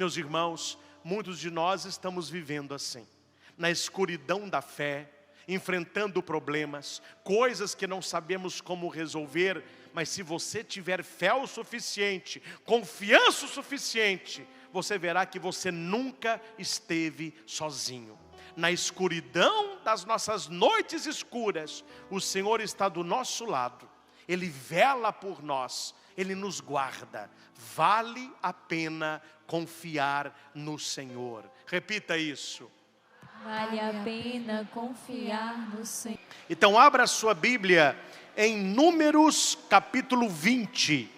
Meus irmãos, muitos de nós estamos vivendo assim, na escuridão da fé, enfrentando problemas, coisas que não sabemos como resolver, mas se você tiver fé o suficiente, confiança o suficiente, você verá que você nunca esteve sozinho. Na escuridão das nossas noites escuras, o Senhor está do nosso lado, Ele vela por nós, Ele nos guarda. Vale a pena confiar no Senhor. Repita isso. Vale a pena confiar no Senhor. Então abra a sua Bíblia em Números capítulo 20.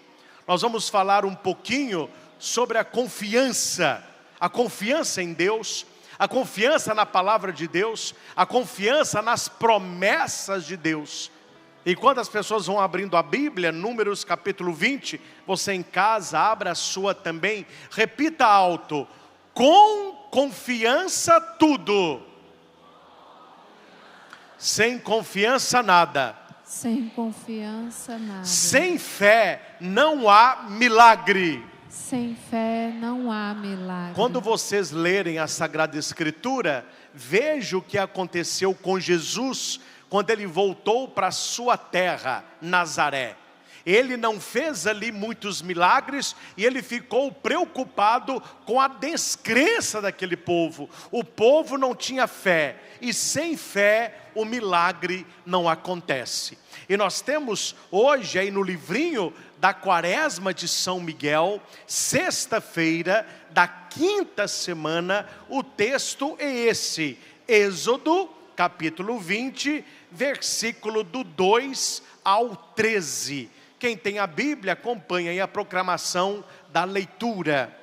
Nós vamos falar um pouquinho sobre a confiança em Deus, a confiança na palavra de Deus, a confiança nas promessas de Deus. E quando as pessoas vão abrindo a Bíblia, Números capítulo 20, você em casa, abra a sua também, repita alto: com confiança tudo, sem confiança nada. Sem confiança nada. Sem fé não há milagre. Sem fé não há milagre. Quando vocês lerem a Sagrada Escritura, veja o que aconteceu com Jesus quando ele voltou para a sua terra, Nazaré. Ele não fez ali muitos milagres e ele ficou preocupado com a descrença daquele povo. O povo não tinha fé e sem fé o milagre não acontece. E nós temos hoje aí no livrinho da Quaresma de São Miguel, sexta-feira da quinta semana, o texto é esse, Êxodo capítulo 20, versículo do 2 ao 13. Quem tem a Bíblia, acompanha aí a proclamação da leitura.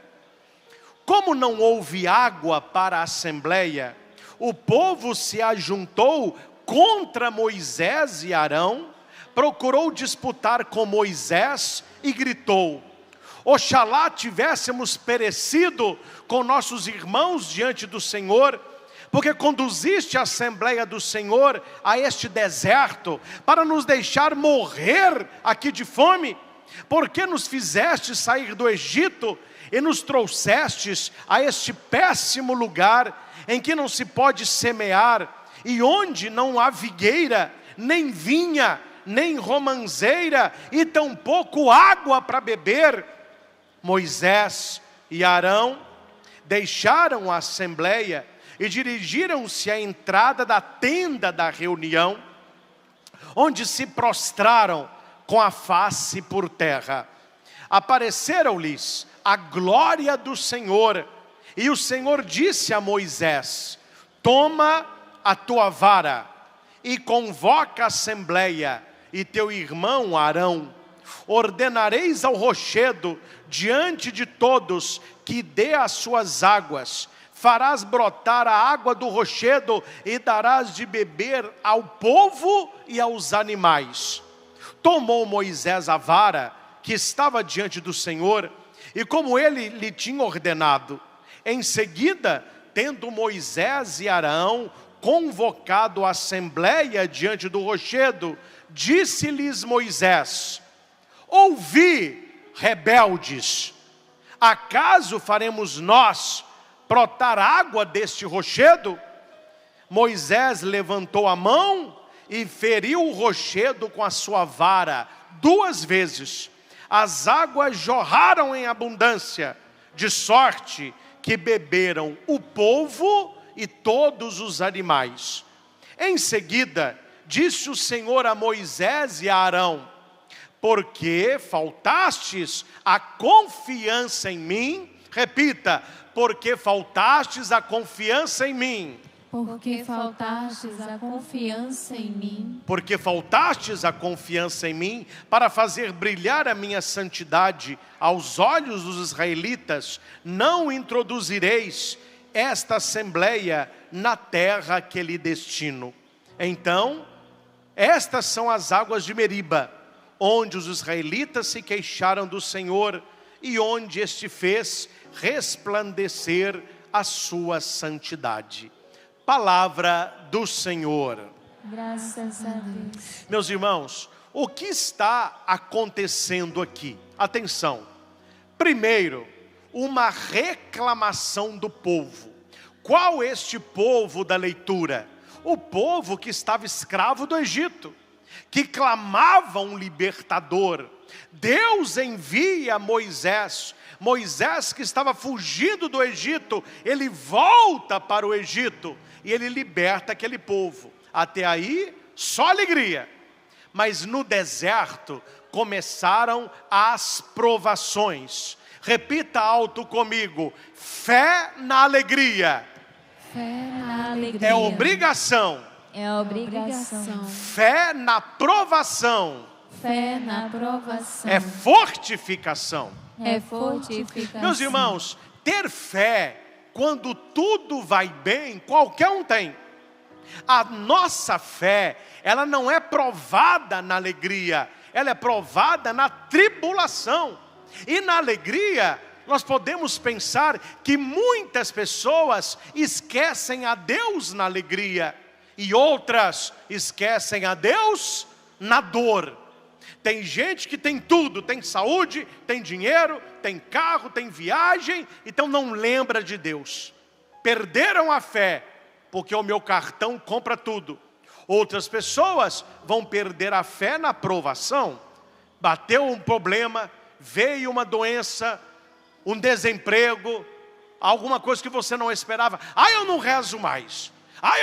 Como não houve água para a assembleia, o povo se ajuntou contra Moisés e Arão, procurou disputar com Moisés e gritou: oxalá tivéssemos perecido com nossos irmãos diante do Senhor, porque conduziste a Assembleia do Senhor a este deserto, para nos deixar morrer aqui de fome. Porque nos fizeste sair do Egito, e nos trouxestes a este péssimo lugar, em que não se pode semear, e onde não há figueira, nem vinha, nem romanceira, e tampouco água para beber. Moisés e Arão deixaram a Assembleia, e dirigiram-se à entrada da tenda da reunião, onde se prostraram com a face por terra. Apareceram-lhes a glória do Senhor, e o Senhor disse a Moisés: toma a tua vara, e convoca a assembleia, e teu irmão Arão. Ordenareis ao rochedo, diante de todos, que dê as suas águas. Farás brotar a água do rochedo e darás de beber ao povo e aos animais. Tomou Moisés a vara que estava diante do Senhor, e como ele lhe tinha ordenado. Em seguida, tendo Moisés e Arão convocado a assembleia diante do rochedo, disse-lhes Moisés: ouvi, rebeldes, acaso faremos nós brotar água deste rochedo? Moisés levantou a mão e feriu o rochedo com a sua vara 2 vezes. As águas jorraram em abundância, de sorte que beberam o povo e todos os animais. Em seguida, disse o Senhor a Moisés e a Arão: porque faltastes a confiança em mim, repita, porque faltastes a confiança em mim. Porque faltastes a confiança em mim. Porque faltastes a confiança em mim, para fazer brilhar a minha santidade aos olhos dos israelitas, não introduzireis esta assembleia na terra que lhe destino. Então, estas são as águas de Meriba, onde os israelitas se queixaram do Senhor, e onde este fez resplandecer a sua santidade. Palavra do Senhor. Graças a Deus. Meus irmãos, o que está acontecendo aqui? Atenção. Primeiro, uma reclamação do povo. Qual este povo da leitura? O povo que estava escravo do Egito, que clamava um libertador. Deus envia Moisés. Moisés, que estava fugindo do Egito, ele volta para o Egito e ele liberta aquele povo. Até aí, só alegria. Mas no deserto começaram as provações. Repita alto comigo: fé na alegria. Fé na alegria. É obrigação. É obrigação. Fé na provação. Fé na provação. É fortificação. É fortificação. Meus irmãos, ter fé quando tudo vai bem, qualquer um tem. A nossa fé, ela não é provada na alegria, ela é provada na tribulação. E na alegria, nós podemos pensar que muitas pessoas esquecem a Deus na alegria e outras esquecem a Deus na dor. Tem gente que tem tudo, tem saúde, tem dinheiro, tem carro, tem viagem, então não lembra de Deus. Perderam a fé, porque o meu cartão compra tudo. Outras pessoas vão perder a fé na provação. Bateu um problema, veio uma doença, um desemprego, alguma coisa que você não esperava. Eu não rezo mais.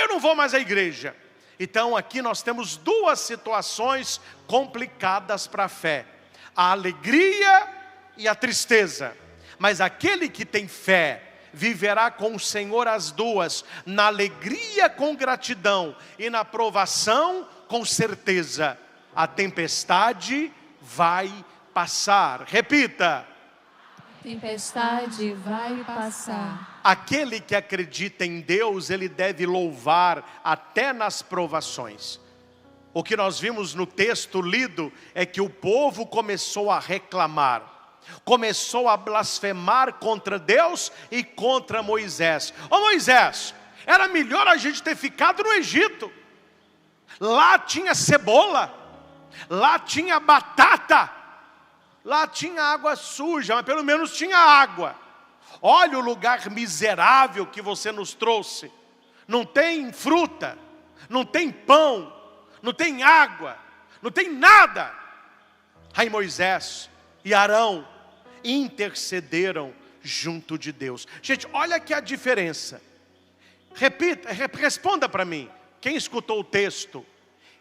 Eu não vou mais à igreja. Então aqui nós temos duas situações complicadas para a fé: a alegria e a tristeza. Mas aquele que tem fé viverá com o Senhor as duas, na alegria com gratidão e na provação com certeza. A tempestade vai passar. Repita: tempestade vai passar. Aquele que acredita em Deus, ele deve louvar até nas provações. O que nós vimos no texto lido é que o povo começou a reclamar, começou a blasfemar contra Deus e contra Moisés. Moisés, era melhor a gente ter ficado no Egito. Lá tinha cebola, lá tinha batata, lá tinha água suja, mas pelo menos tinha água. Olha o lugar miserável que você nos trouxe. Não tem fruta, não tem pão, não tem água, não tem nada. Aí Moisés e Arão intercederam junto de Deus. Gente, olha aqui a diferença. Repita, responda para mim. Quem escutou o texto?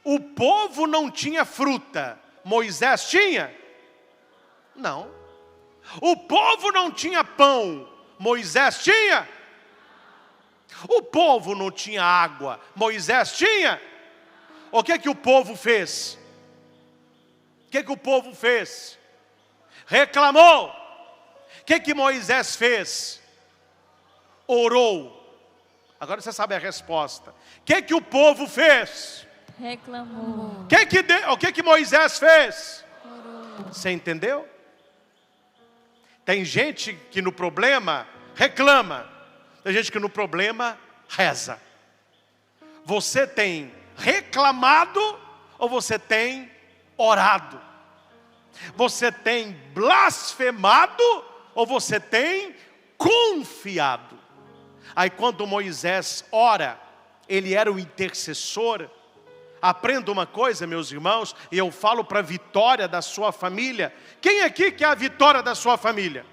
O povo não tinha fruta, Moisés tinha? Não. O povo não tinha pão, Moisés tinha? O povo não tinha água, Moisés tinha? O que é que o povo fez? O que é que o povo fez? Reclamou. O que é que Moisés fez? Orou. Agora você sabe a resposta. O que é que o povo fez? Reclamou. O que é que Moisés fez? Orou. Você entendeu? Tem gente que no problema reclama, tem gente que no problema reza. Você tem reclamado ou você tem orado? Você tem blasfemado ou você tem confiado? Aí quando Moisés ora, ele era o intercessor. Aprenda uma coisa, meus irmãos, e eu falo para a vitória da sua família. Quem aqui quer a vitória da sua família?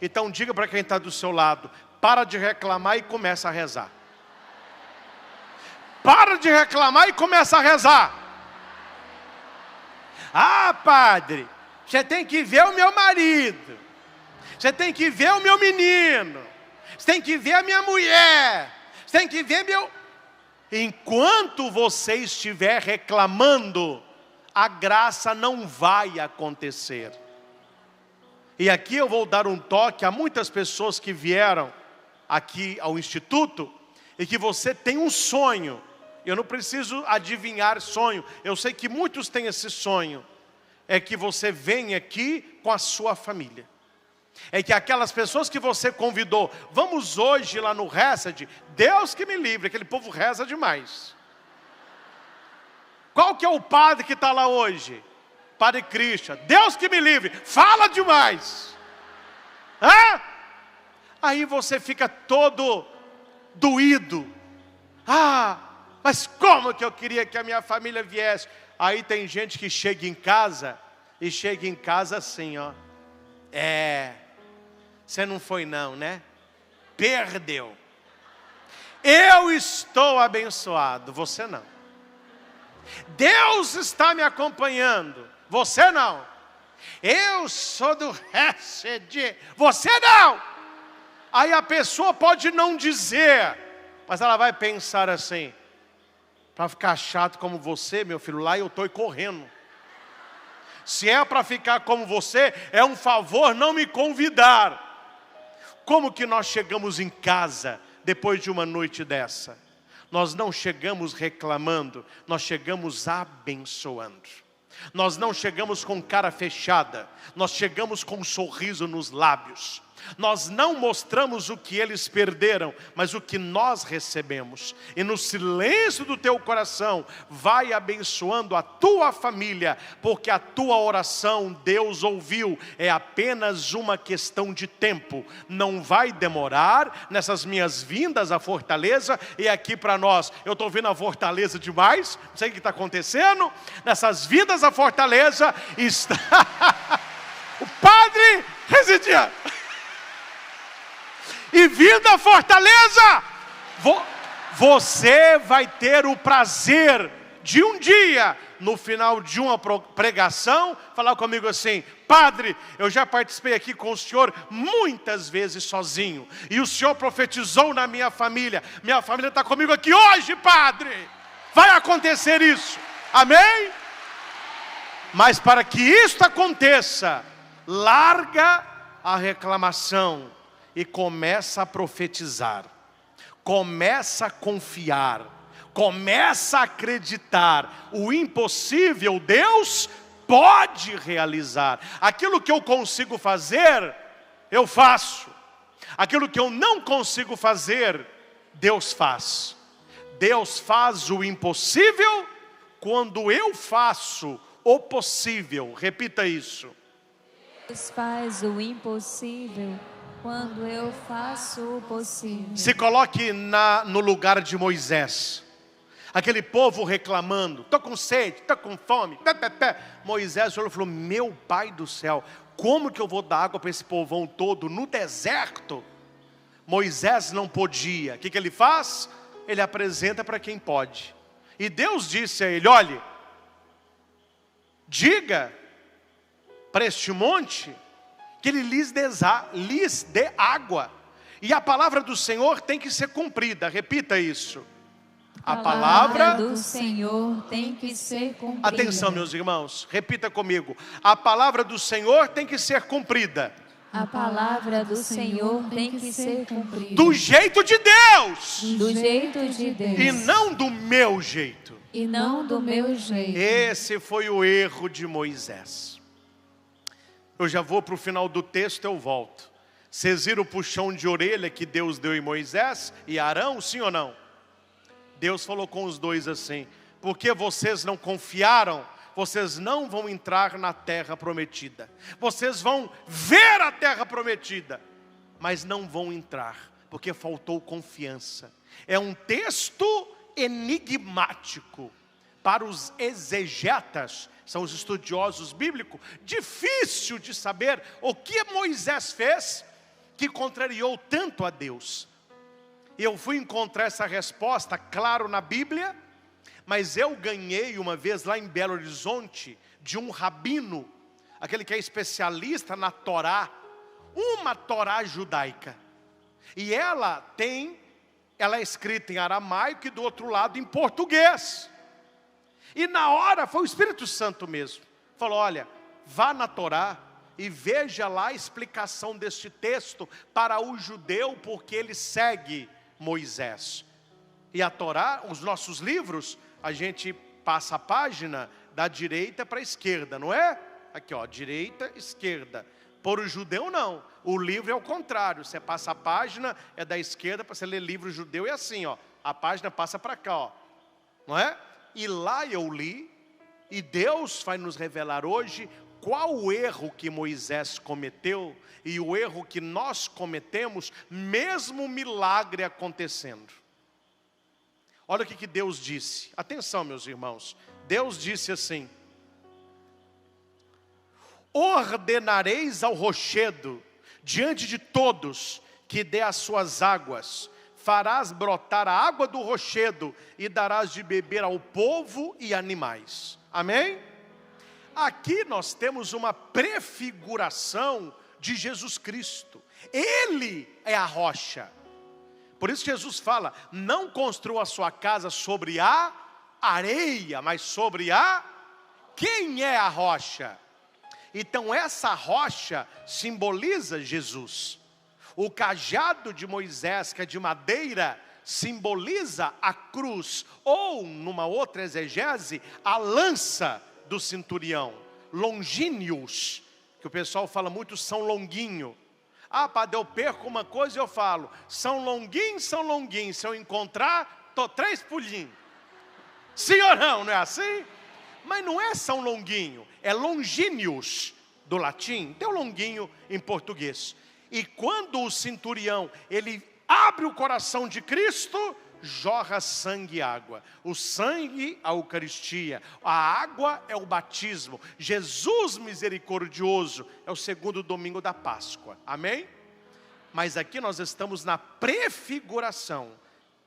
Então diga para quem está do seu lado: para de reclamar e começa a rezar. Para de reclamar e começa a rezar. Padre, você tem que ver o meu marido, você tem que ver o meu menino, você tem que ver a minha mulher, você tem que ver meu... Enquanto você estiver reclamando, a graça não vai acontecer. E aqui eu vou dar um toque a muitas pessoas que vieram aqui ao Instituto e que você tem um sonho. Eu não preciso adivinhar sonho, eu sei que muitos têm esse sonho. É que você vem aqui com a sua família. É que aquelas pessoas que você convidou, vamos hoje lá no Hesed, Deus que me livre, aquele povo reza demais. Qual que é o padre que está lá hoje? Padre Christian, Deus que me livre, fala demais. Hã? Aí você fica todo doído. Mas como que eu queria que a minha família viesse? Aí tem gente que chega em casa, e chega em casa assim, ó. Você não foi não, né? Perdeu. Eu estou abençoado, você não. Deus está me acompanhando, você não. Eu sou do RCD, você não. Aí a pessoa pode não dizer, mas ela vai pensar assim: para ficar chato como você, meu filho, lá eu estou correndo. Se é para ficar como você, é um favor não me convidar. Como que nós chegamos em casa depois de uma noite dessa? Nós não chegamos reclamando, nós chegamos abençoando. Nós não chegamos com cara fechada, nós chegamos com um sorriso nos lábios. Nós não mostramos o que eles perderam, mas o que nós recebemos. E no silêncio do teu coração, vai abençoando a tua família, porque a tua oração Deus ouviu. É apenas uma questão de tempo. Não vai demorar nessas minhas vindas à Fortaleza. E aqui para nós, eu estou vindo à Fortaleza demais, não sei o que está acontecendo. Nessas vindas à Fortaleza está o Padre residia. E vindo à Fortaleza, você vai ter o prazer de um dia, no final de uma pregação, falar comigo assim: Padre, eu já participei aqui com o senhor muitas vezes sozinho, e o senhor profetizou na minha família está comigo aqui hoje, Padre. Vai acontecer isso, amém? Mas para que isto aconteça, larga a reclamação e começa a profetizar, começa a confiar, começa a acreditar. O impossível Deus pode realizar. Aquilo que eu consigo fazer, eu faço. Aquilo que eu não consigo fazer, Deus faz. Deus faz o impossível quando eu faço o possível. Repita isso. Deus faz o impossível quando eu faço o possível. Se coloque no lugar de Moisés. Aquele povo reclamando: estou com sede, estou com fome. Moisés falou: meu pai do céu, como que eu vou dar água para esse povão todo no deserto? Moisés não podia. O que ele faz? Ele apresenta para quem pode. E Deus disse a ele: olhe, diga para este monte que ele lhes dê água. E a palavra do Senhor tem que ser cumprida. Repita isso. A palavra do Senhor tem que ser cumprida. Atenção, meus irmãos, repita comigo. A palavra do Senhor tem que ser cumprida. A palavra do Senhor tem que ser cumprida. Do jeito de Deus. Do jeito de Deus. E não do meu jeito. E não do meu jeito. Esse foi o erro de Moisés. Eu já vou para o final do texto, eu volto. Vocês viram o puxão de orelha que Deus deu em Moisés e Arão, sim ou não? Deus falou com os dois assim: porque vocês não confiaram, vocês não vão entrar na terra prometida. Vocês vão ver a terra prometida, mas não vão entrar, porque faltou confiança. É um texto enigmático para os exegetas, são os estudiosos bíblicos, difícil de saber o que Moisés fez que contrariou tanto a Deus. Eu fui encontrar essa resposta, claro, na Bíblia, mas eu ganhei uma vez lá em Belo Horizonte, de um rabino, aquele que é especialista na Torá, uma Torá judaica. E ela é escrita em aramaico e do outro lado em português. E na hora foi o Espírito Santo mesmo. Falou: olha, vá na Torá e veja lá a explicação deste texto para o judeu, porque ele segue Moisés. E a Torá, os nossos livros, a gente passa a página da direita para a esquerda, não é? Aqui ó, direita, esquerda. Por o judeu não, o livro é o contrário. Você passa a página, é da esquerda, para você ler livro judeu é assim ó, a página passa para cá ó, não é? E lá eu li, e Deus vai nos revelar hoje qual o erro que Moisés cometeu e o erro que nós cometemos, mesmo o milagre acontecendo. Olha o que Deus disse. Atenção, meus irmãos. Deus disse assim: ordenareis ao rochedo, diante de todos, que dê as suas águas. Farás brotar a água do rochedo e darás de beber ao povo e animais. Amém? Aqui nós temos uma prefiguração de Jesus Cristo. Ele é a rocha. Por isso Jesus fala: não construa a sua casa sobre a areia, mas sobre a... Quem é a rocha? Então essa rocha simboliza Jesus. O cajado de Moisés, que é de madeira, simboliza a cruz. Ou, numa outra exegese, a lança do centurião. Longíneos, que o pessoal fala muito São Longuinho. Ah, padre, eu perco uma coisa e eu falo São Longuinho, São Longuinho. Se eu encontrar, tô 3 pulinhos. Sim ou não, não é assim? Mas não é São Longuinho, é Longíneos do latim. Tem o Longuinho em português. E quando o centurião, ele abre o coração de Cristo, jorra sangue e água. O sangue, a Eucaristia. A água é o batismo. Jesus misericordioso é o segundo domingo da Páscoa. Amém? Mas aqui nós estamos na prefiguração.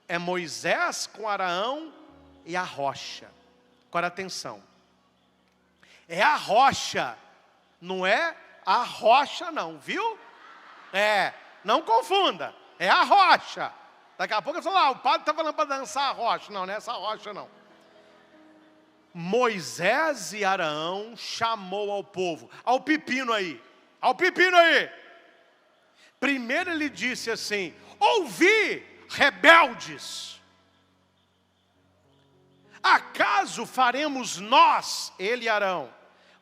É Moisés com Arão e a rocha. Agora atenção. É a rocha. Não é a rocha não, viu? Não confunda. É a rocha. Daqui a pouco eu falo, o padre está falando para dançar a rocha. Não, não é essa rocha não. Moisés e Arão chamou ao povo. Ao pepino aí. Ao pepino aí. Primeiro ele disse assim: ouvi, rebeldes. Acaso faremos nós, ele e Arão,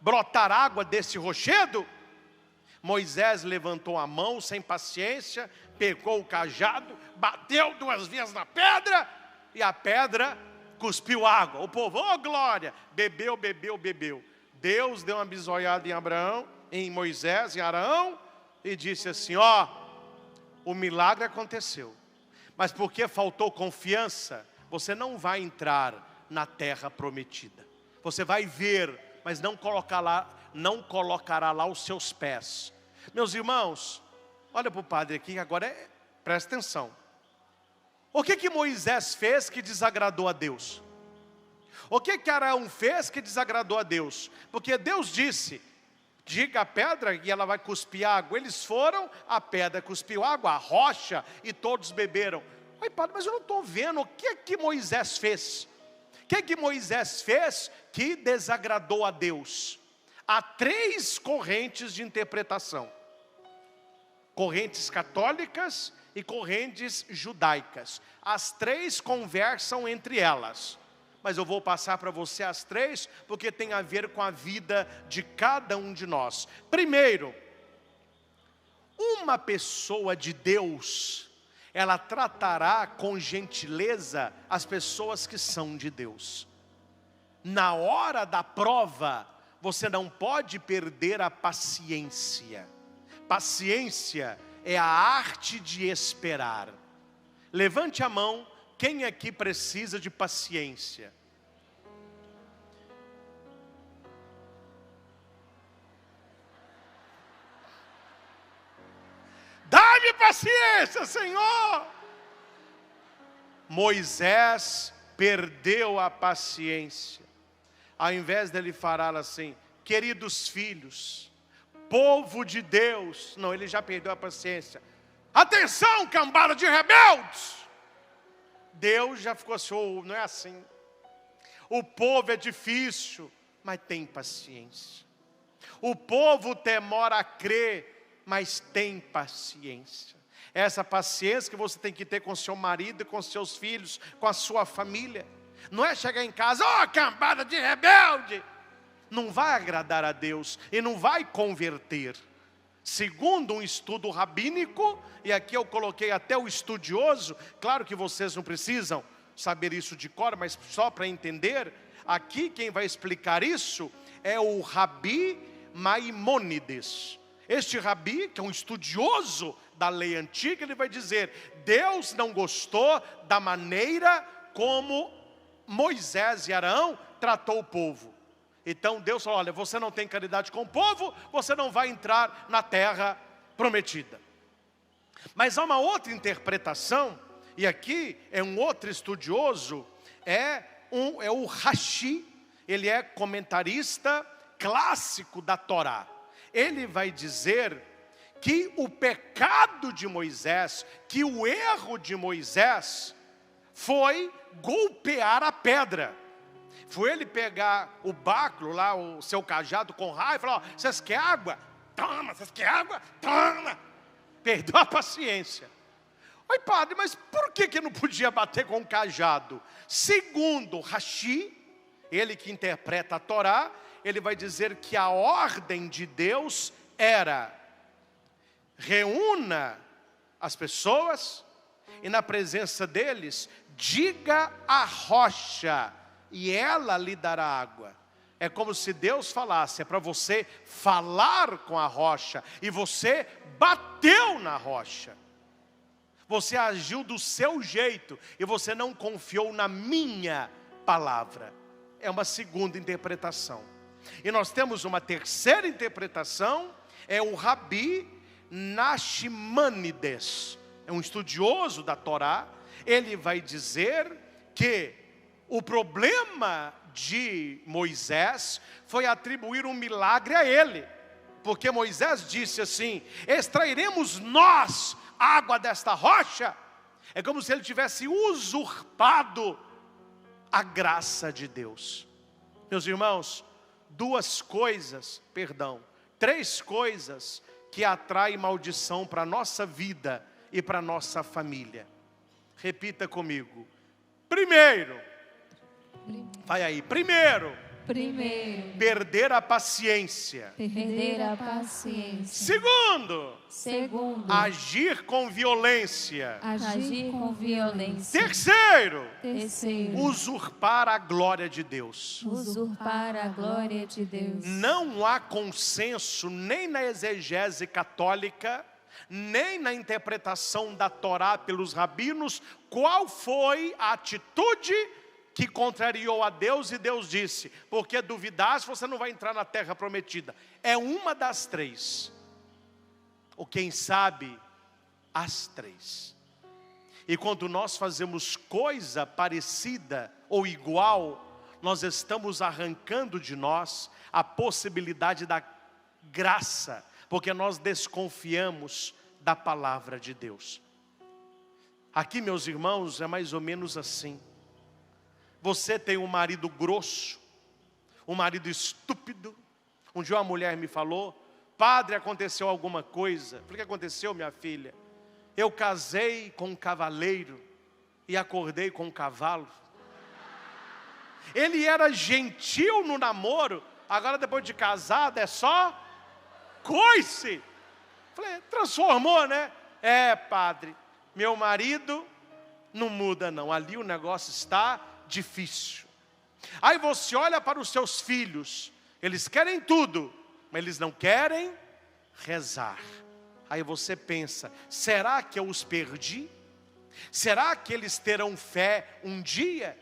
brotar água desse rochedo? Moisés levantou a mão sem paciência, pegou o cajado, bateu 2 vezes na pedra, e a pedra cuspiu água. O povo, oh glória, bebeu, bebeu, bebeu. Deus deu uma bisoiada em Moisés e Arão, e disse assim: ó, o milagre aconteceu, mas porque faltou confiança, você não vai entrar na terra prometida. Você vai ver, mas não colocará lá os seus pés. Meus irmãos, olha para o padre aqui agora, presta atenção. O que Moisés fez que desagradou a Deus? O que Arão fez que desagradou a Deus? Porque Deus disse: diga a pedra e ela vai cuspir água. Eles foram, a pedra cuspiu água, a rocha, e todos beberam. Oi padre, mas eu não estou vendo o que Moisés fez. O que Moisés fez que desagradou a Deus? Há 3 correntes de interpretação: correntes católicas e correntes judaicas. As 3 conversam entre elas, mas eu vou passar para você as 3, porque tem a ver com a vida de cada um de nós. Primeiro, uma pessoa de Deus, ela tratará com gentileza as pessoas que são de Deus. Na hora da prova, você não pode perder a paciência. Paciência é a arte de esperar. Levante a mão, quem aqui precisa de paciência? Dá-me paciência, Senhor! Moisés perdeu a paciência. Ao invés dele falar assim: queridos filhos, povo de Deus. Não, ele já perdeu a paciência. Atenção, cambada de rebeldes! Deus já ficou assim: oh, não é assim. O povo é difícil, mas tem paciência. O povo demora a crer, mas tem paciência. Essa paciência que você tem que ter com seu marido, com seus filhos, com a sua família. Não é chegar em casa: oh, cambada de rebelde! Não vai agradar a Deus e não vai converter. Segundo um estudo rabínico, e aqui eu coloquei até o estudioso, claro que vocês não precisam saber isso de cor, mas só para entender, aqui quem vai explicar isso é o Rabi Maimônides. Este rabi, que é um estudioso da lei antiga, ele vai dizer: Deus não gostou da maneira como Moisés e Arão tratou o povo. Então Deus falou: olha, você não tem caridade com o povo, você não vai entrar na terra prometida. Mas há uma outra interpretação, e aqui é um outro estudioso, é o Rashi. Ele é comentarista clássico da Torá. Ele vai dizer que o pecado de Moisés, que o erro de Moisés foi golpear a pedra. Foi ele pegar o báculo lá, o seu cajado com raio, e falar: ó, vocês querem água? Toma, vocês querem água? Toma. Perdeu a paciência. Oi, padre, mas por que não podia bater com o cajado? Segundo Rashi, ele que interpreta a Torá, ele vai dizer que a ordem de Deus era: reúna as pessoas e na presença deles, diga à rocha e ela lhe dará água. É como se Deus falasse: é para você falar com a rocha, e você bateu na rocha. Você agiu do seu jeito e você não confiou na minha palavra. É uma segunda interpretação. E nós temos uma terceira interpretação, é o Rabi Nachmanides, é um estudioso da Torá. Ele vai dizer que o problema de Moisés foi atribuir um milagre a ele, porque Moisés disse assim: extrairemos nós água desta rocha. É como se ele tivesse usurpado a graça de Deus. Meus irmãos, três coisas que atraem maldição para a nossa vida e para a nossa família. Repita comigo. Primeiro, perder a paciência. Segundo, agir com violência. Terceiro, usurpar a glória de Deus. Não há consenso nem na exegese católica, nem na interpretação da Torá pelos rabinos, qual foi a atitude que contrariou a Deus, e Deus disse: porque duvidasse, você não vai entrar na terra prometida. É uma das três, ou quem sabe, as três. E quando nós fazemos coisa parecida ou igual, nós estamos arrancando de nós a possibilidade da graça, porque nós desconfiamos da palavra de Deus. Aqui, meus irmãos, é mais ou menos assim. Você tem um marido grosso, um marido estúpido. Um dia uma mulher me falou: padre, aconteceu alguma coisa. Eu falei: o que aconteceu, minha filha? Eu casei com um cavaleiro e acordei com um cavalo. Ele era gentil no namoro, agora depois de casado é só coice. Falei: transformou, né? É, padre, meu marido não muda não, ali o negócio está difícil. Aí você olha para os seus filhos, eles querem tudo, mas eles não querem rezar. Aí você pensa: será que eu os perdi? Será que eles terão fé um dia?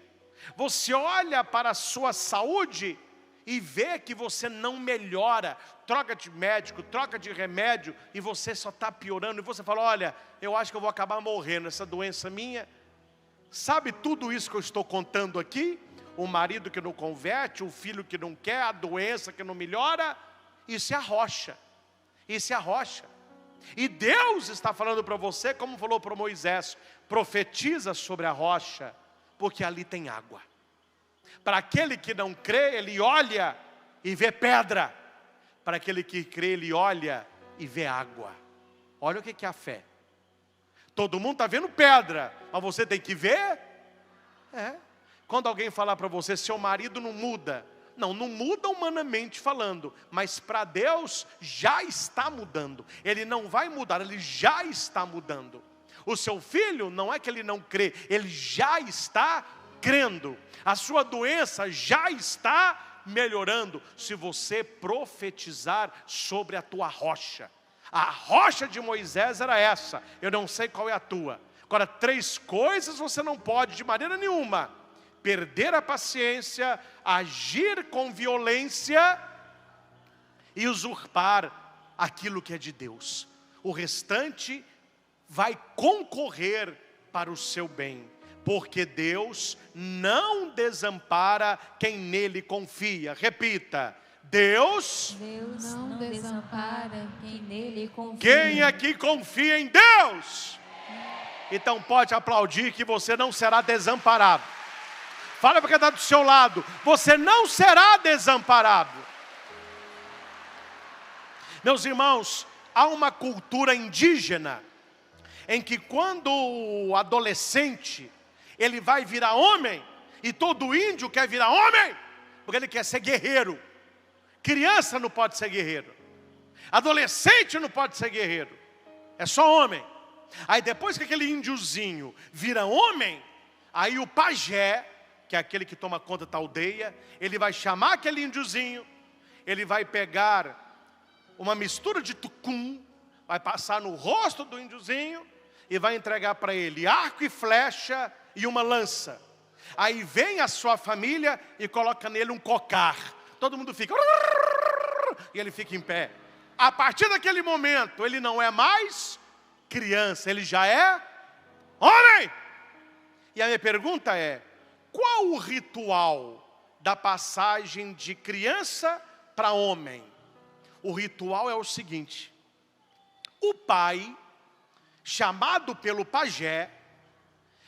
Você olha para a sua saúde e vê que você não melhora, troca de médico, troca de remédio, e você só está piorando, e você fala: olha, eu acho que eu vou acabar morrendo, essa doença minha. Sabe tudo isso que eu estou contando aqui? O marido que não converte, o filho que não quer, a doença que não melhora. Isso é a rocha. Isso é a rocha. E Deus está falando para você, como falou para Moisés: profetiza sobre a rocha, porque ali tem água. Para aquele que não crê, ele olha e vê pedra. Para aquele que crê, ele olha e vê água. Olha o que é a fé. Todo mundo está vendo pedra, mas você tem que ver. Quando alguém falar para você: seu marido não muda. Não muda humanamente falando, mas para Deus já está mudando. Ele não vai mudar, ele já está mudando. O seu filho, não é que ele não crê, ele já está crendo. A sua doença já está melhorando se você profetizar sobre a tua rocha. A rocha de Moisés era essa, eu não sei qual é a tua. Agora, 3 coisas você não pode de maneira nenhuma: perder a paciência, agir com violência e usurpar aquilo que é de Deus. O restante vai concorrer para o seu bem, porque Deus não desampara quem nele confia. Repita: Deus não desampara quem nele confia. Quem aqui confia em Deus? Então pode aplaudir que você não será desamparado. Fala para quem está do seu lado: você não será desamparado. Meus irmãos, há uma cultura indígena em que quando o adolescente ele vai virar homem, e todo índio quer virar homem, porque ele quer ser guerreiro. Criança não pode ser guerreiro, adolescente não pode ser guerreiro, é só homem. Aí depois que aquele índiozinho vira homem, aí o pajé, que é aquele que toma conta da aldeia, ele vai chamar aquele índiozinho, ele vai pegar uma mistura de tucum, vai passar no rosto do índiozinho e vai entregar para ele arco e flecha e uma lança. Aí vem a sua família e coloca nele um cocar. Todo mundo fica, e ele fica em pé. A partir daquele momento, ele não é mais criança, ele já é homem. E a minha pergunta é: qual o ritual da passagem de criança para homem? O ritual é o seguinte: o pai, chamado pelo pajé,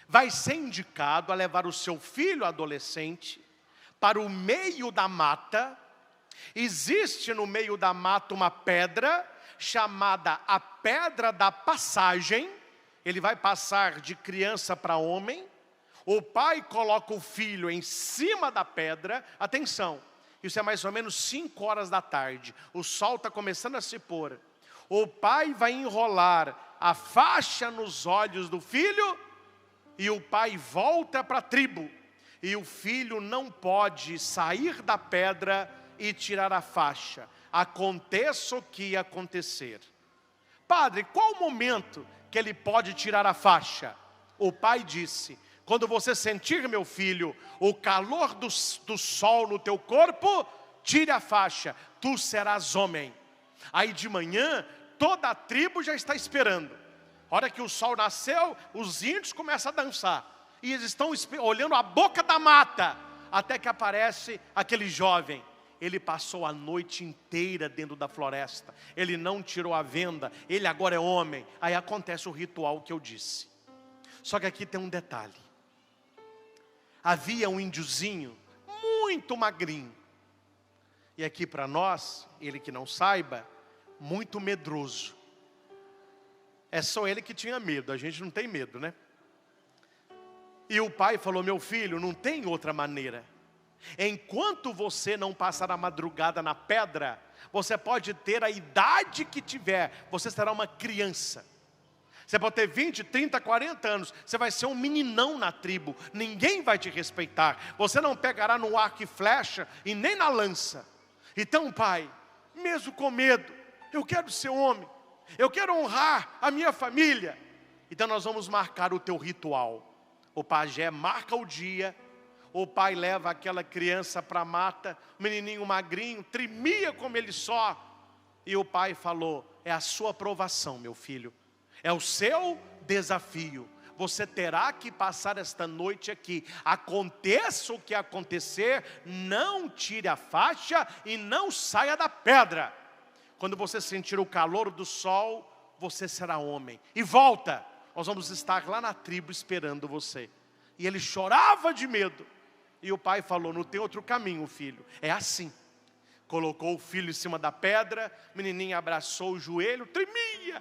vai ser indicado a levar o seu filho adolescente para o meio da mata. Existe no meio da mata uma pedra chamada a pedra da passagem. Ele vai passar de criança para homem. O pai coloca o filho em cima da pedra. Atenção, isso é mais ou menos 5 horas da tarde. O sol está começando a se pôr. O pai vai enrolar a faixa nos olhos do filho e o pai volta para a tribo. E o filho não pode sair da pedra e tirar a faixa, aconteça o que acontecer. Padre, qual o momento que ele pode tirar a faixa? O pai disse: quando você sentir, meu filho, o calor do sol no teu corpo, tire a faixa, tu serás homem. Aí de manhã, toda a tribo já está esperando. A hora que o sol nasceu, os índios começam a dançar. E eles estão olhando a boca da mata, até que aparece aquele jovem. Ele passou a noite inteira dentro da floresta. Ele não tirou a venda, ele agora é homem. Aí acontece o ritual que eu disse. Só que aqui tem um detalhe. Havia um índiozinho muito magrinho. E aqui para nós, ele que não saiba, muito medroso. É só ele que tinha medo, a gente não tem medo, né? E o pai falou: meu filho, não tem outra maneira. Enquanto você não passar a madrugada na pedra, você pode ter a idade que tiver, você será uma criança. Você pode ter 20, 30, 40 anos, você vai ser um meninão na tribo, ninguém vai te respeitar. Você não pegará no arco e flecha e nem na lança. Então, pai, mesmo com medo, eu quero ser homem, eu quero honrar a minha família. Então nós vamos marcar o teu ritual. O pajé marca o dia, o pai leva aquela criança para a mata, o menininho magrinho, tremia como ele só. E o pai falou: é a sua aprovação, meu filho, é o seu desafio. Você terá que passar esta noite aqui. Aconteça o que acontecer, não tire a faixa e não saia da pedra. Quando você sentir o calor do sol, você será homem. E volta. Nós vamos estar lá na tribo esperando você. E ele chorava de medo. E o pai falou: não tem outro caminho, filho, é assim. Colocou o filho em cima da pedra, o menininho abraçou o joelho, tremia.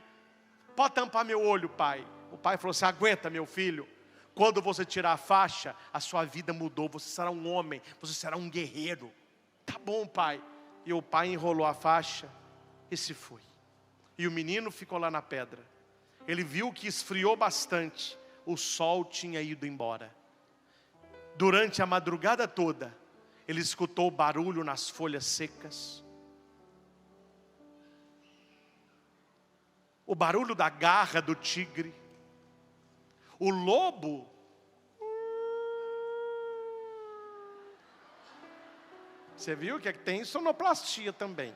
Pode tampar meu olho, pai. O pai falou: você aguenta, meu filho. Quando você tirar a faixa, a sua vida mudou. Você será um homem, você será um guerreiro. Tá bom, pai. E o pai enrolou a faixa e se foi. E o menino ficou lá na pedra. Ele viu que esfriou bastante, o sol tinha ido embora. Durante a madrugada toda, ele escutou o barulho nas folhas secas, o barulho da garra do tigre, o lobo você viu que tem sonoplastia também.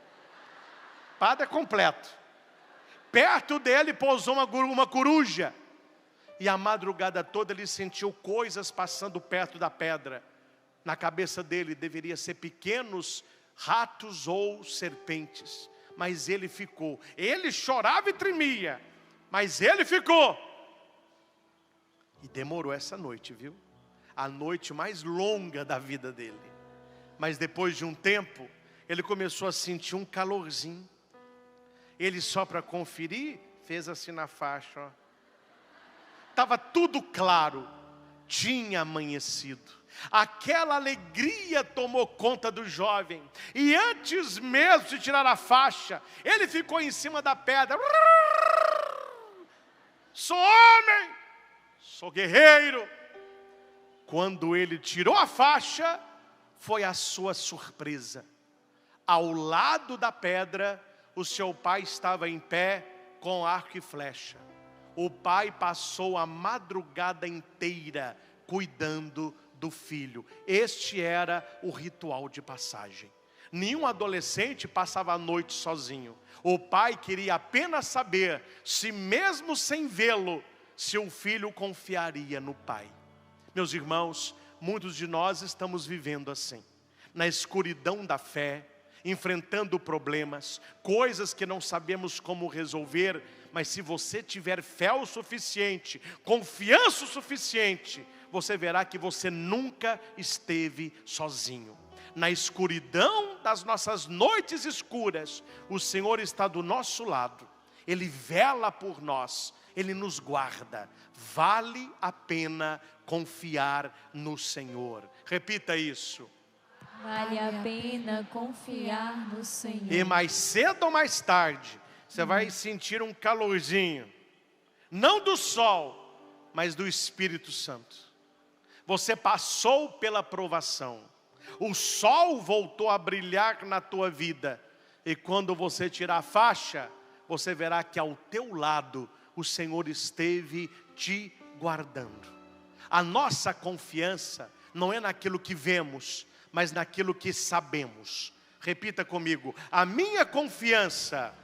Padre é completo. Perto dele pousou uma coruja. E a madrugada toda ele sentiu coisas passando perto da pedra. Na cabeça dele deveria ser pequenos ratos ou serpentes. Mas ele ficou. Ele chorava e tremia. Mas ele ficou. E demorou essa noite, viu? A noite mais longa da vida dele. Mas depois de um tempo, ele começou a sentir um calorzinho. Ele só para conferir, fez assim na faixa, ó. Estava tudo claro, tinha amanhecido. Aquela alegria tomou conta do jovem. E antes mesmo de tirar a faixa, ele ficou em cima da pedra. Sou homem, sou guerreiro. Quando ele tirou a faixa, foi a sua surpresa. Ao lado da pedra, o seu pai estava em pé com arco e flecha. O pai passou a madrugada inteira cuidando do filho. Este era o ritual de passagem. Nenhum adolescente passava a noite sozinho. O pai queria apenas saber se mesmo sem vê-lo, se o filho confiaria no pai. Meus irmãos, muitos de nós estamos vivendo assim, na escuridão da fé, enfrentando problemas, coisas que não sabemos como resolver, mas se você tiver fé o suficiente, confiança o suficiente, você verá que você nunca esteve sozinho. Na escuridão das nossas noites escuras, o Senhor está do nosso lado, Ele vela por nós, Ele nos guarda. Vale a pena confiar no Senhor. Repita isso. Vale a pena confiar no Senhor. E mais cedo ou mais tarde, você vai sentir um calorzinho. Não do sol, mas do Espírito Santo. Você passou pela provação. O sol voltou a brilhar na tua vida. E quando você tirar a faixa, você verá que ao teu lado o Senhor esteve te guardando. A nossa confiança não é naquilo que vemos, mas naquilo que sabemos. Repita comigo. A minha confiança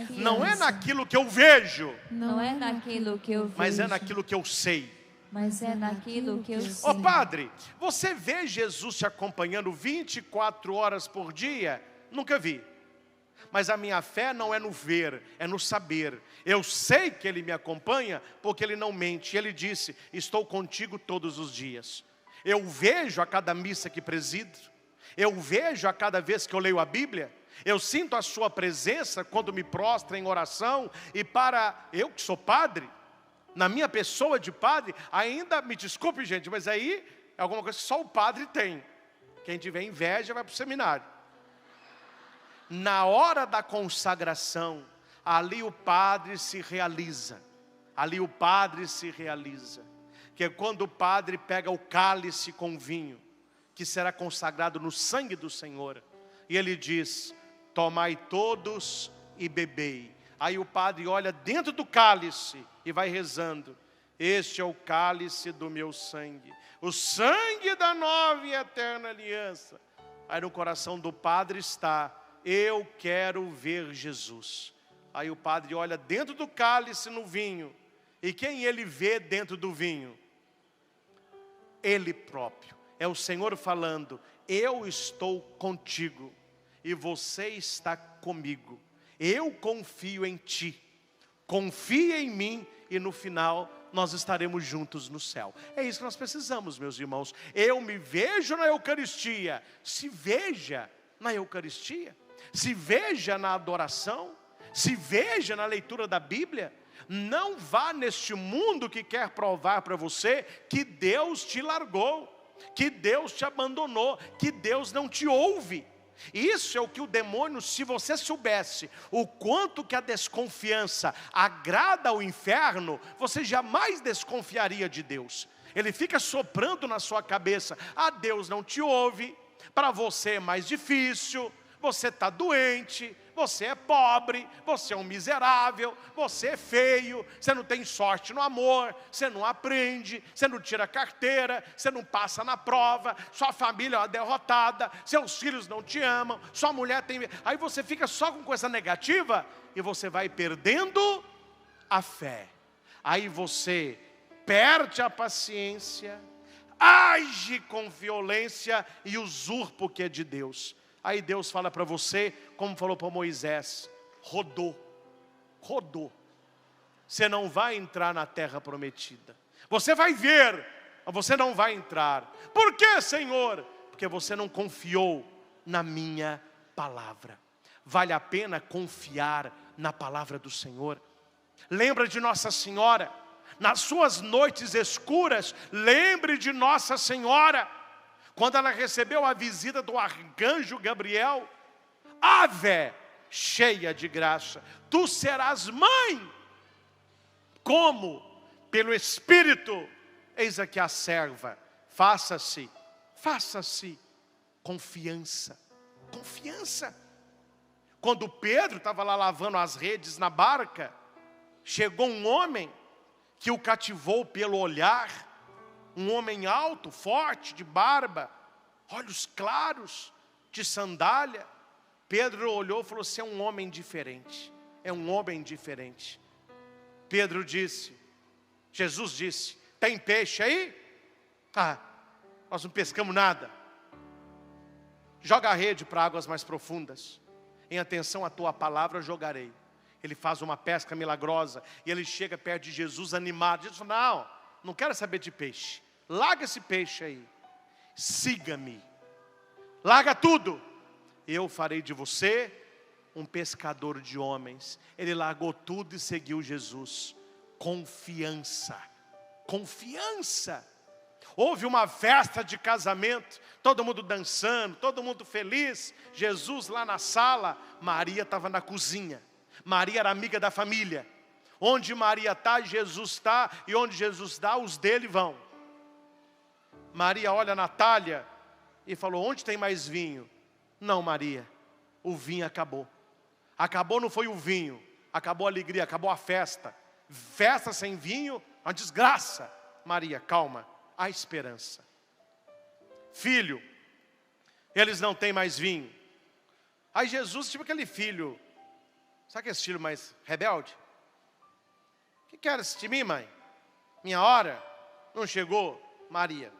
não é naquilo que eu vejo, não é naquilo que eu vejo, mas é naquilo que eu sei. Mas é naquilo que eu sei. Ô padre, você vê Jesus te acompanhando 24 horas por dia? Nunca vi. Mas a minha fé não é no ver, é no saber. Eu sei que Ele me acompanha porque Ele não mente. Ele disse, estou contigo todos os dias. Eu vejo a cada missa que presido. Eu vejo a cada vez que eu leio a Bíblia. Eu sinto a sua presença quando me prostro em oração. E para eu que sou padre, na minha pessoa de padre, ainda, me desculpe gente, mas aí é alguma coisa que só o padre tem. Quem tiver inveja vai para o seminário. Na hora da consagração, ali o padre se realiza. Ali o padre se realiza. Que é quando o padre pega o cálice com vinho, que será consagrado no sangue do Senhor. E ele diz, tomai todos e bebei. Aí o padre olha dentro do cálice e vai rezando. Este é o cálice do meu sangue. O sangue da nova e eterna aliança. Aí no coração do padre está, eu quero ver Jesus. Aí o padre olha dentro do cálice no vinho. E quem ele vê dentro do vinho? Ele próprio. É o Senhor falando, eu estou contigo e você está comigo. Eu confio em ti, confia em mim e no final nós estaremos juntos no céu. É isso que nós precisamos, meus irmãos. Eu me vejo na Eucaristia, se veja na Eucaristia, se veja na adoração, se veja na leitura da Bíblia. Não vá neste mundo que quer provar para você que Deus te largou, que Deus te abandonou, que Deus não te ouve. Isso é o que o demônio, se você soubesse o quanto que a desconfiança agrada ao inferno, você jamais desconfiaria de Deus. Ele fica soprando na sua cabeça: ah, Deus não te ouve, para você é mais difícil, você está doente, você é pobre, você é um miserável, você é feio, você não tem sorte no amor, você não aprende, você não tira carteira, você não passa na prova, sua família é uma derrotada, seus filhos não te amam, sua mulher tem... Aí você fica só com coisa negativa e você vai perdendo a fé. Aí você perde a paciência, age com violência e usurpa o que é de Deus. Aí Deus fala para você, como falou para Moisés: rodou. Você não vai entrar na terra prometida. Você vai ver, mas você não vai entrar. Por quê, Senhor? Porque você não confiou na minha palavra. Vale a pena confiar na palavra do Senhor. Lembra de Nossa Senhora. Nas suas noites escuras, lembre de Nossa Senhora. Quando ela recebeu a visita do arcanjo Gabriel: Ave, cheia de graça, tu serás mãe. Como? Pelo Espírito. Eis aqui a serva. Faça-se confiança. Quando Pedro estava lá lavando as redes na barca, chegou um homem que o cativou pelo olhar. Um homem alto, forte, de barba, olhos claros, de sandália. Pedro olhou e falou: você é um homem diferente. É um homem diferente. Pedro disse, Jesus disse: tem peixe aí? Ah, nós não pescamos nada. Joga a rede para águas mais profundas. Em atenção à tua palavra jogarei. Ele faz uma pesca milagrosa e ele chega perto de Jesus animado. Jesus fala: não quero saber de peixe. Larga esse peixe aí. Siga-me. Larga tudo. Eu farei de você um pescador de homens. Ele largou tudo e seguiu Jesus. Confiança. Houve uma festa de casamento, todo mundo dançando, todo mundo feliz. Jesus lá na sala, Maria estava na cozinha. Maria era amiga da família. Onde Maria está, Jesus está. E onde Jesus está, os dele vão. Maria olha a Natália e falou: onde tem mais vinho? Não, Maria, o vinho acabou. Acabou não foi o vinho, acabou a alegria, acabou a festa. Festa sem vinho, uma desgraça. Maria, calma, há esperança. Filho, eles não têm mais vinho. Aí Jesus, tipo aquele filho, sabe aquele filho mais rebelde? O que queres de mim, mãe? Minha hora não chegou. Maria,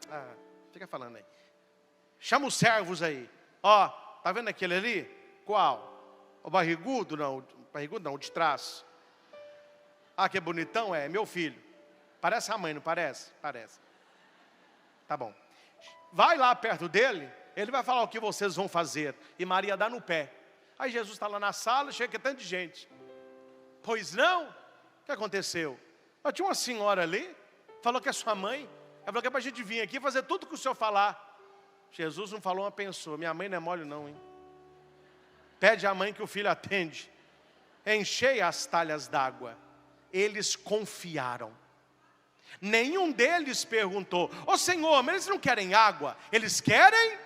fica falando aí. Chama os servos aí. Ó, tá vendo aquele ali? Qual? O barrigudo? Não, o de trás. Ah, que bonitão, é meu filho. Parece a mãe, não parece? Parece. Tá bom. Vai lá perto dele, ele vai falar o que vocês vão fazer. E Maria dá no pé. Aí Jesus está lá na sala, chega tanto de gente. Pois não? O que aconteceu? Mas tinha uma senhora ali, falou que é sua mãe. Ela falou que é para a gente vir aqui fazer tudo que o senhor falar. Jesus não falou uma pessoa. Minha mãe não é mole não, hein? Pede à mãe que o filho atende. Enchei as talhas d'água. Eles confiaram. Nenhum deles perguntou: ô Senhor, mas eles não querem água? Eles querem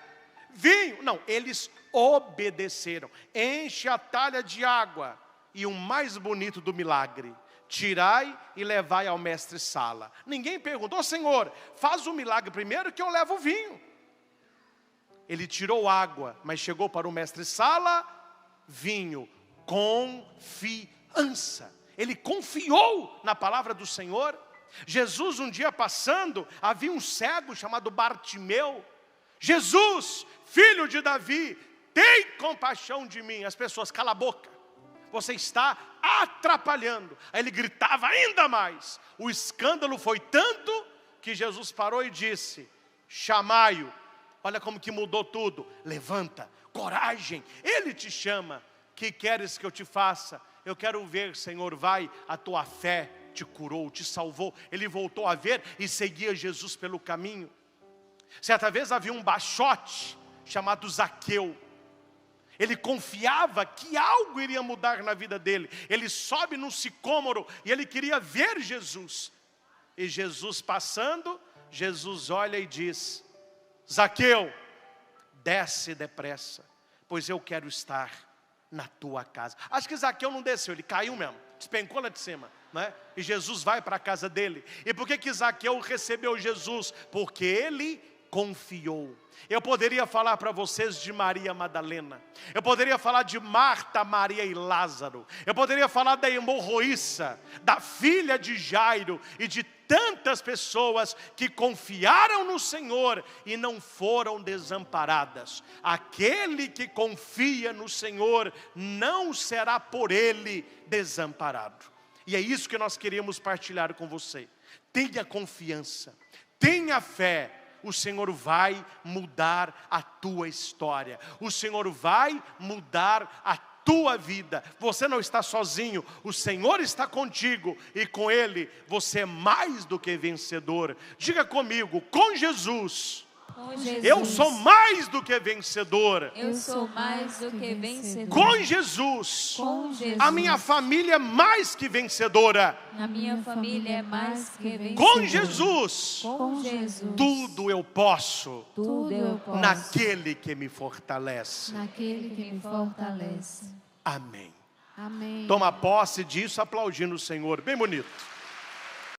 vinho. Não, eles obedeceram. Enche a talha de água. E o mais bonito do milagre: tirai e levai ao mestre-sala. Ninguém perguntou: Senhor, faz o milagre primeiro que eu levo o vinho. Ele tirou água, mas chegou para o mestre-sala, vinho, confiança. Ele confiou na palavra do Senhor. Jesus um dia passando, havia um cego chamado Bartimeu. Jesus, filho de Davi, tem compaixão de mim. As pessoas: cala a boca, você está atrapalhando. Aí ele gritava ainda mais. O escândalo foi tanto que Jesus parou e disse: chamai-o. Olha como que mudou tudo. Levanta, coragem, ele te chama. Que queres que eu te faça? Eu quero ver, Senhor, vai, a tua fé te curou, te salvou. Ele voltou a ver e seguia Jesus pelo caminho. Certa vez havia um baixote chamado Zaqueu. Ele confiava que algo iria mudar na vida dele. Ele sobe num sicômoro e ele queria ver Jesus. E Jesus passando, Jesus olha e diz: Zaqueu, desce depressa, pois eu quero estar na tua casa. Acho que Zaqueu não desceu, ele caiu mesmo, despencou lá de cima, né? E Jesus vai para a casa dele. E por que Zaqueu recebeu Jesus? Porque ele confiou. Eu poderia falar para vocês de Maria Madalena, eu poderia falar de Marta, Maria e Lázaro, eu poderia falar da hemorroíça, da filha de Jairo e de tantas pessoas que confiaram no Senhor e não foram desamparadas. Aquele que confia no Senhor não será por ele desamparado. E é isso que nós queríamos partilhar com você. Tenha confiança, tenha fé. O Senhor vai mudar a tua história. O Senhor vai mudar a tua vida. Você não está sozinho. O Senhor está contigo. E com Ele você é mais do que vencedor. Diga comigo, com Jesus. Com Jesus. Eu sou mais do que vencedor. Eu sou mais do que vencedor. Com Jesus. Com Jesus. A minha família é mais que vencedora. A minha família é mais que vencedora. Com Jesus. Com Jesus. Tudo eu posso. Tudo eu posso. Naquele que me fortalece. Naquele que me fortalece. Amém. Amém. Toma posse disso aplaudindo o Senhor. Bem bonito.